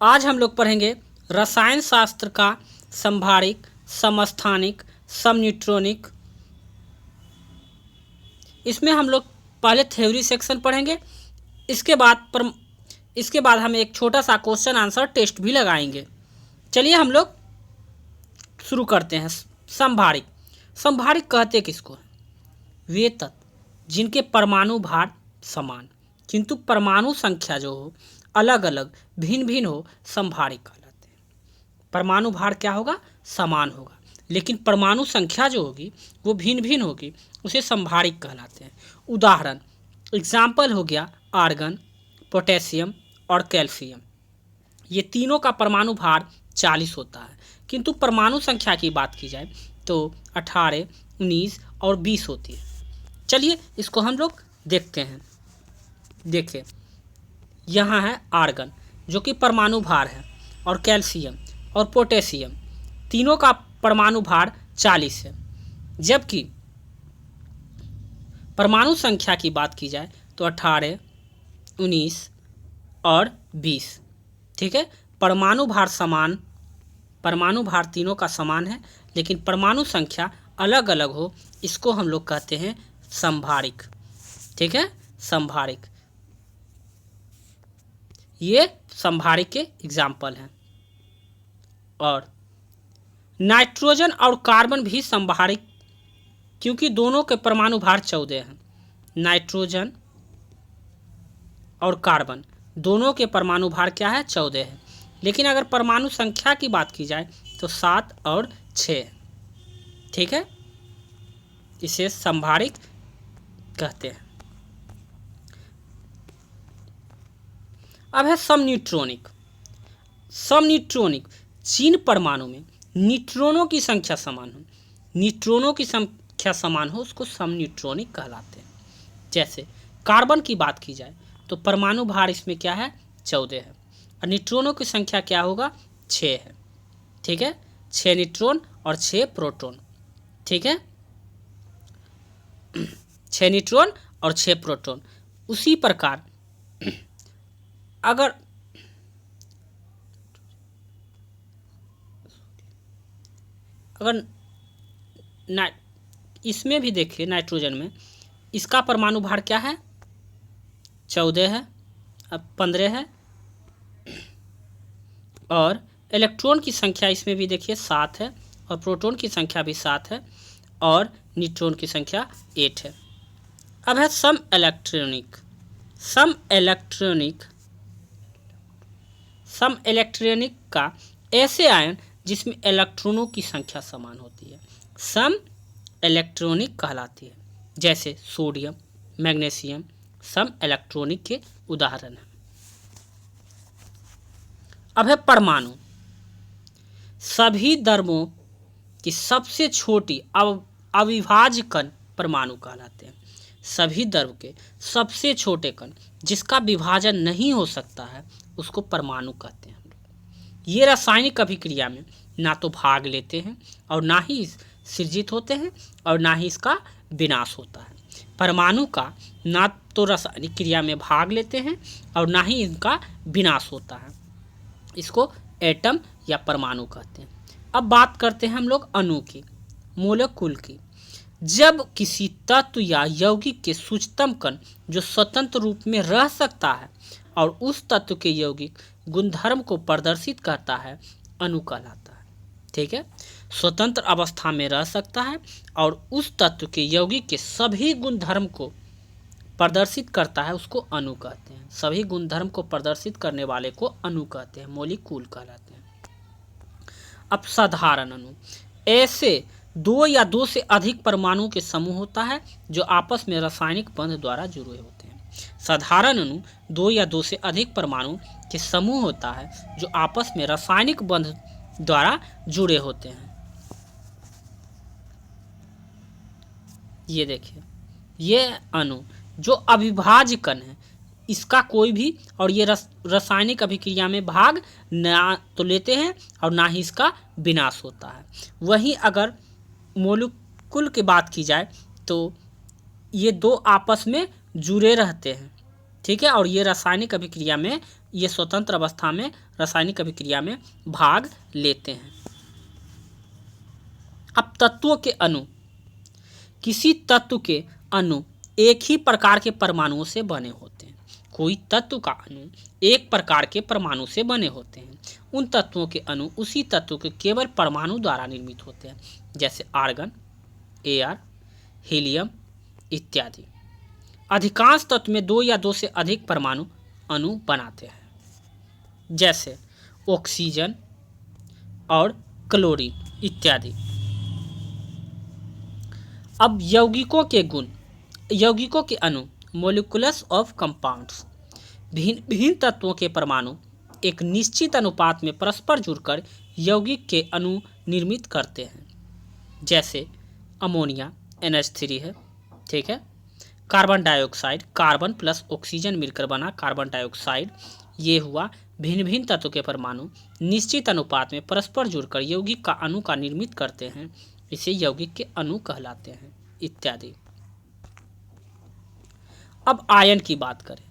आज हम लोग पढ़ेंगे रसायन शास्त्र का संभारिक, समस्थानिक, समन्यूट्रॉनिक। इसमें हम लोग पहले थ्योरी सेक्शन पढ़ेंगे। इसके बाद हम एक छोटा सा क्वेश्चन आंसर टेस्ट भी लगाएंगे। चलिए हम लोग शुरू करते हैं। संभारिक। संभारिक कहते किसको है? वे तत्व जिनके परमाणु भार समान किंतु परमाणु संख्या जो हो अलग अलग भिन्न भिन्न हो, संभारिक कहलाते हैं। परमाणु भार क्या होगा? समान होगा, लेकिन परमाणु संख्या जो होगी वो भिन्न भिन्न होगी, उसे संभारिक कहलाते हैं। उदाहरण एग्जाम्पल हो गया आर्गन, पोटेशियम और कैल्शियम। ये तीनों का परमाणु भार 40 होता है, किंतु परमाणु संख्या की बात की जाए तो 18, 19 और 20 होती है। चलिए इसको हम लोग देखते हैं। देखिए यहाँ है आर्गन जो कि परमाणु भार है, और कैल्शियम और पोटेशियम तीनों का परमाणु भार 40 है। जबकि परमाणु संख्या की बात की जाए तो 18, 19 और 20। ठीक है, परमाणु भार समान, परमाणु भार तीनों का समान है, लेकिन परमाणु संख्या अलग अलग हो, इसको हम लोग कहते हैं संभारिक। ठीक है, संभारिक। ये संभारिक के एग्जाम्पल हैं। और नाइट्रोजन और कार्बन भी संभारिक, क्योंकि दोनों के परमाणु भार 14 हैं। नाइट्रोजन और कार्बन दोनों के परमाणु भार क्या है? 14 है। लेकिन अगर परमाणु संख्या की बात की जाए तो 7 और 6। ठीक है, इसे संभारिक कहते हैं। अब है समन्यूट्रॉनिक। समन्यूट्रॉनिक जिन परमाणु में न्यूट्रॉनों की संख्या समान हो, न्यूट्रॉनों की संख्या समान हो, उसको समन्यूट्रॉनिक कहलाते हैं। जैसे कार्बन की बात की जाए तो परमाणु भार इसमें क्या है? 14 है, और न्यूट्रॉनों की संख्या क्या होगा? 6 है। ठीक है, 6 न्यूट्रॉन और 6 प्रोटॉन। ठीक है, 6 न्यूट्रॉन और 6 प्रोटॉन। उसी प्रकार अगर इसमें भी देखिए, नाइट्रोजन में इसका परमाणु भार क्या है? 14 है, अब 15 है, और इलेक्ट्रॉन की संख्या इसमें भी देखिए 7 है, और प्रोटॉन की संख्या भी 7 है, और न्यूट्रॉन की संख्या 8 है। अब है सम इलेक्ट्रॉनिक। सम इलेक्ट्रॉनिक, सम इलेक्ट्रॉनिक का ऐसे आयन जिसमें इलेक्ट्रॉनों की संख्या समान होती है, सम इलेक्ट्रॉनिक कहलाती है। जैसे सोडियम, मैग्नीशियम सम इलेक्ट्रॉनिक के उदाहरण हैं। अब है परमाणु। सभी द्रव्यों की सबसे छोटी अविभाज्य कण परमाणु कहलाते हैं। सभी द्रव के सबसे छोटे कण जिसका विभाजन नहीं हो सकता है, उसको परमाणु कहते हैं। ये रासायनिक अभिक्रिया में ना तो भाग लेते हैं, और ना ही सृजित होते हैं, और ना ही इसका विनाश होता है। परमाणु का ना तो रासायनिक क्रिया में भाग लेते हैं, और ना ही इनका विनाश होता है। इसको एटम या परमाणु कहते हैं। अब बात करते हैं हम लोग अणु की, मोलेक्यूल की। जब किसी तत्व या यौगिक के सूक्ष्मतम कण जो स्वतंत्र रूप में रह सकता है और उस तत्व के यौगिक गुणधर्म को प्रदर्शित करता है, अणु कहलाता है। ठीक है, स्वतंत्र अवस्था में रह सकता है और उस तत्व के यौगिक के सभी गुणधर्म को प्रदर्शित करता है, उसको अणु कहते हैं। सभी गुणधर्म को प्रदर्शित करने वाले को अणु कहते हैं, मॉलिक्यूल कहलाते हैं। अब साधारण अणु ऐसे 2 या 2 से अधिक परमाणुओं के समूह होता है जो आपस में रासायनिक बंध द्वारा जुड़े होते हैं। साधारण अणु 2 या 2 से अधिक परमाणु के समूह होता है जो आपस में रासायनिक बंध द्वारा जुड़े होते हैं। ये देखिए, ये अणु जो अविभाज्य कण है, इसका कोई भी, और ये रासायनिक अभिक्रिया में भाग ना तो लेते हैं और ना ही इसका विनाश होता है। वहीं अगर मोलेक्यूल की बात की जाए तो ये 2 आपस में जुड़े रहते हैं। ठीक है, और ये रासायनिक अभिक्रिया में, ये स्वतंत्र अवस्था में रासायनिक अभिक्रिया में भाग लेते हैं। अब तत्वों के अणु, किसी तत्व के अणु एक ही प्रकार के परमाणुओं से बने होते हैं। कोई तत्व का अणु एक प्रकार के परमाणु से बने होते हैं। उन तत्वों के अणु उसी तत्व के केवल परमाणु द्वारा निर्मित होते हैं, जैसे आर्गन, एयर, हीलियम इत्यादि। अधिकांश तत्व में 2 या 2 से अधिक परमाणु अणु बनाते हैं, जैसे ऑक्सीजन और क्लोरीन इत्यादि। अब यौगिकों के गुण, यौगिकों के अणु, मोलिकुलस ऑफ कंपाउंड्स। भिन्न भिन्न तत्वों के परमाणु एक निश्चित अनुपात में परस्पर जुड़कर यौगिक के अणु निर्मित करते हैं, जैसे अमोनिया NH3 है, ठीक है। Carbon dioxide, carbon plus oxygen मिलकर बना कार्बन डाइऑक्साइड। ये हुआ भिन्न भिन्न तत्वों के परमाणु निश्चित अनुपात में परस्पर जुड़कर यौगिक का अणु का निर्मित करते हैं, इसे यौगिक के अणु कहलाते हैं इत्यादि। अब आयन की बात करें।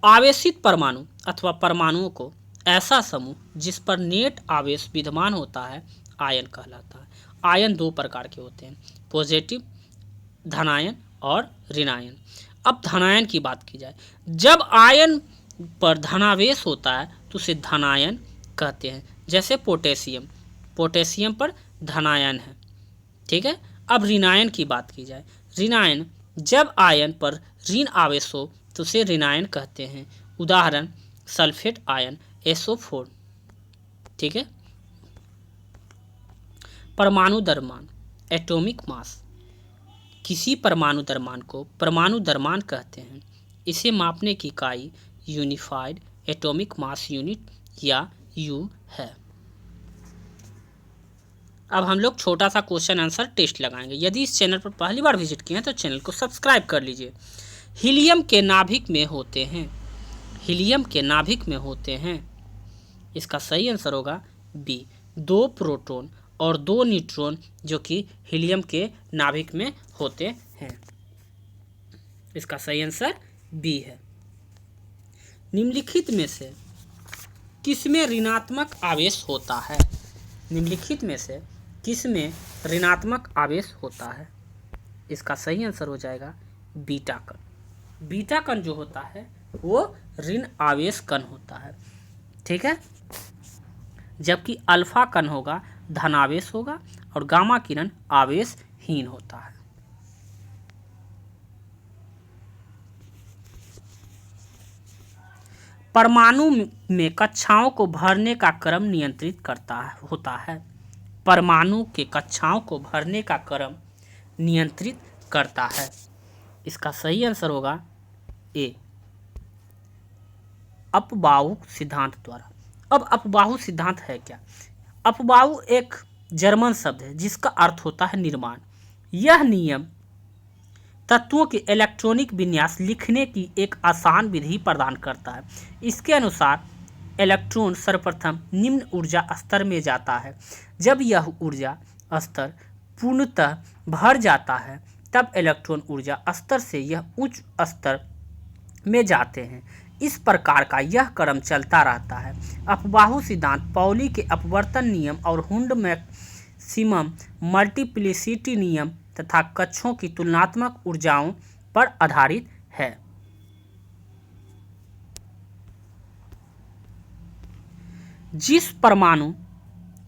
आवेशित परमाणु अथवा परमाणुओं को ऐसा समूह जिस पर नेट आवेश विद्यमान होता है आयन कहलाता है। आयन 2 प्रकार के होते हैं, पॉजिटिव धनायन और ऋणायन। अब धनायन की बात की जाए, जब आयन पर धनावेश होता है तो उसे धनायन कहते हैं, जैसे पोटेशियम, पोटेशियम पर धनायन है, ठीक है। अब ऋणायन की बात की जाए, ऋणायन जब आयन पर ऋण आवेश हो तो उसे ऋणायन कहते हैं। उदाहरण सल्फेट आयन SO4, ठीक है। परमाणु द्रव्यमान एटॉमिक मास, किसी परमाणु द्रव्यमान को परमाणु द्रव्यमान कहते हैं। इसे मापने की इकाई यूनिफाइड एटॉमिक मास यूनिट या U है। अब हम लोग छोटा सा क्वेश्चन आंसर टेस्ट लगाएंगे। यदि इस चैनल पर पहली बार विजिट किए हैं तो चैनल को सब्सक्राइब कर लीजिए। हीलियम के नाभिक में होते हैं, हीलियम के नाभिक में होते हैं, इसका सही आंसर होगा बी, 2 प्रोटॉन और 2 न्यूट्रॉन जो कि हीलियम के नाभिक में होते हैं। इसका सही आंसर बी है। निम्नलिखित में से किसमें ऋणात्मक आवेश होता है? निम्नलिखित में से किसमें ऋणात्मक आवेश होता है? इसका सही आंसर हो जाएगा बीटा कण। बीटा कण जो होता है वो ऋण आवेश कण होता है, ठीक है। जबकि अल्फा कण होगा धनावेश होगा और गामा किरण आवेशहीन होता है। परमाणु में कक्षाओं को भरने का क्रम नियंत्रित होता है। परमाणु के कक्षाओं को भरने का क्रम नियंत्रित करता है। इसका सही आंसर होगा ए, अपबाहु सिद्धांत द्वारा। अब अपबाहु सिद्धांत है क्या? अपबाहु एक जर्मन शब्द है जिसका अर्थ होता है निर्माण। यह नियम तत्वों के इलेक्ट्रॉनिक विन्यास लिखने की एक आसान विधि प्रदान करता है। इसके अनुसार इलेक्ट्रॉन सर्वप्रथम निम्न ऊर्जा स्तर में जाता है। जब यह ऊर्जा स्तर पूर्णतः भर जाता है तब इलेक्ट्रॉन ऊर्जा स्तर से यह उच्च स्तर में जाते हैं। इस प्रकार का यह क्रम चलता रहता है। अपबाहु सिद्धांत पाउली के अपवर्तन नियम और हुंड मैक्सिमम मल्टीप्लिसिटी नियम तथा कक्षों की तुलनात्मक ऊर्जाओं पर आधारित है। जिस परमाणु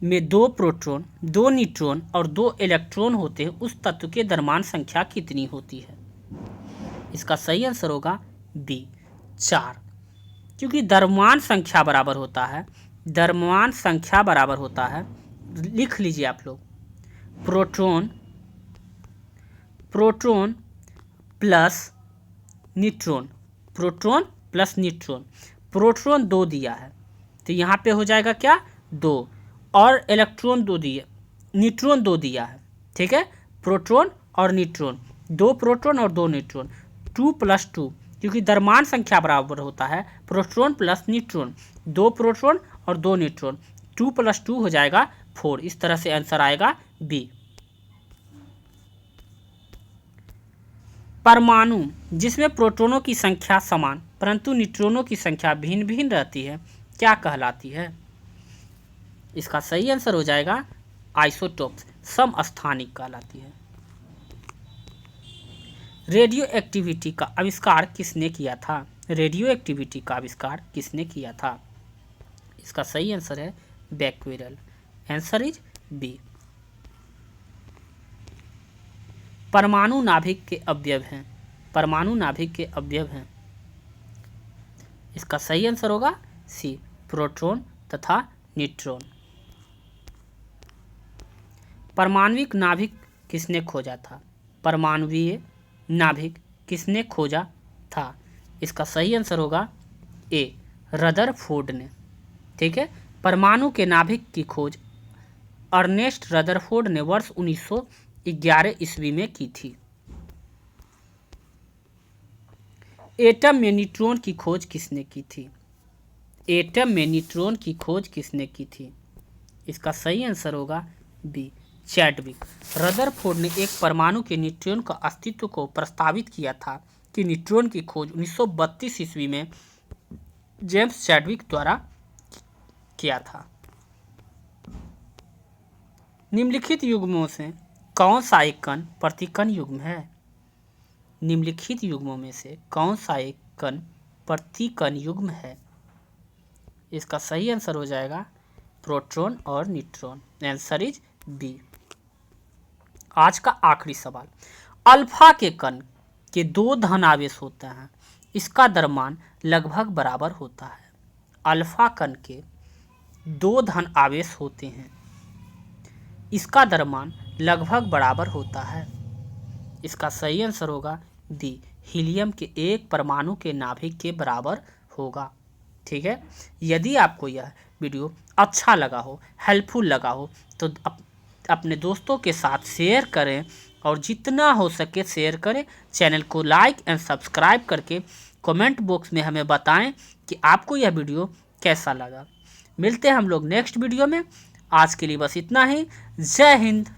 में 2 प्रोटॉन, 2 न्यूट्रॉन और 2 इलेक्ट्रॉन होते हैं उस तत्व के द्रव्यमान संख्या कितनी होती है? इसका सही आंसर होगा बी, 4। क्योंकि द्रव्यमान संख्या बराबर होता है, द्रव्यमान संख्या बराबर होता है, लिख लीजिए आप लोग, proton plus neutron, proton plus neutron. Proton 2 दिया है तो यहाँ पे हो जाएगा क्या 2, और इलेक्ट्रॉन 2 दिया, न्यूट्रॉन 2 दिया है, ठीक है। प्रोटॉन और न्यूट्रॉन, 2 प्रोटॉन और 2 न्यूट्रॉन, 2 + 2, क्योंकि द्रव्यमान संख्या बराबर होता है प्रोटॉन प्लस न्यूट्रॉन, 2 प्रोटॉन और 2 न्यूट्रॉन, 2 + 2 हो जाएगा 4। इस तरह से आंसर आएगा बी। परमाणु जिसमें प्रोटॉनों की संख्या समान परंतु न्यूट्रॉनों की संख्या भिन्न भिन्न रहती है क्या कहलाती है? इसका सही आंसर हो जाएगा आइसोटोप्स, समस्थानिक कहलाती है। रेडियो एक्टिविटी का आविष्कार किसने किया था? रेडियो एक्टिविटी का आविष्कार किसने किया था? इसका सही आंसर है बैक्वेरेल। Answer is B. परमाणु नाभिक के अवयव हैं। परमाणु नाभिक के अवयव हैं। इसका सही आंसर होगा सी, प्रोटॉन तथा न्यूट्रॉन। परमाणविक नाभिक किसने खोजा था? परमाणुवीय नाभिक किसने खोजा था? इसका सही आंसर होगा ए, रदरफोर्ड ने। ठीक है, परमाणु के नाभिक की खोज अर्नेस्ट रदरफोर्ड ने वर्ष 1911 ईस्वी में की थी। एटम में न्यूट्रॉन की खोज किसने की थी? एटम में न्यूट्रॉन की खोज किसने की थी? इसका सही आंसर होगा बी, चैडविक। रदरफोर्ड ने एक परमाणु के न्यूट्रॉन का अस्तित्व को प्रस्तावित किया था कि न्यूट्रॉन की खोज 1932 ईस्वी में जेम्स चैडविक द्वारा किया था। निम्नलिखित युग्मों से कौन सा एक कण प्रतिकण युग्म है? निम्नलिखित युग्मों में से कौन सा एक कण प्रतिकण युग्म है? इसका सही आंसर हो जाएगा प्रोटॉन और न्यूट्रॉन। Answer is B. आज का आखिरी सवाल, अल्फा के कण के 2 धन आवेश होते हैं, इसका द्रव्यमान लगभग बराबर होता है। अल्फा कण के 2 धन आवेश होते हैं, इसका द्रव्यमान लगभग बराबर होता है। इसका सही आंसर होगा डी, हीलियम के 1 परमाणु के नाभिक के बराबर होगा। ठीक है, यदि आपको यह वीडियो अच्छा लगा हो, हेल्पफुल लगा हो तो अपने दोस्तों के साथ शेयर करें और जितना हो सके शेयर करें। चैनल को लाइक एंड सब्सक्राइब करके कमेंट बॉक्स में हमें बताएं कि आपको यह वीडियो कैसा लगा। मिलते हैं हम लोग नेक्स्ट वीडियो में। आज के लिए बस इतना ही। जय हिंद।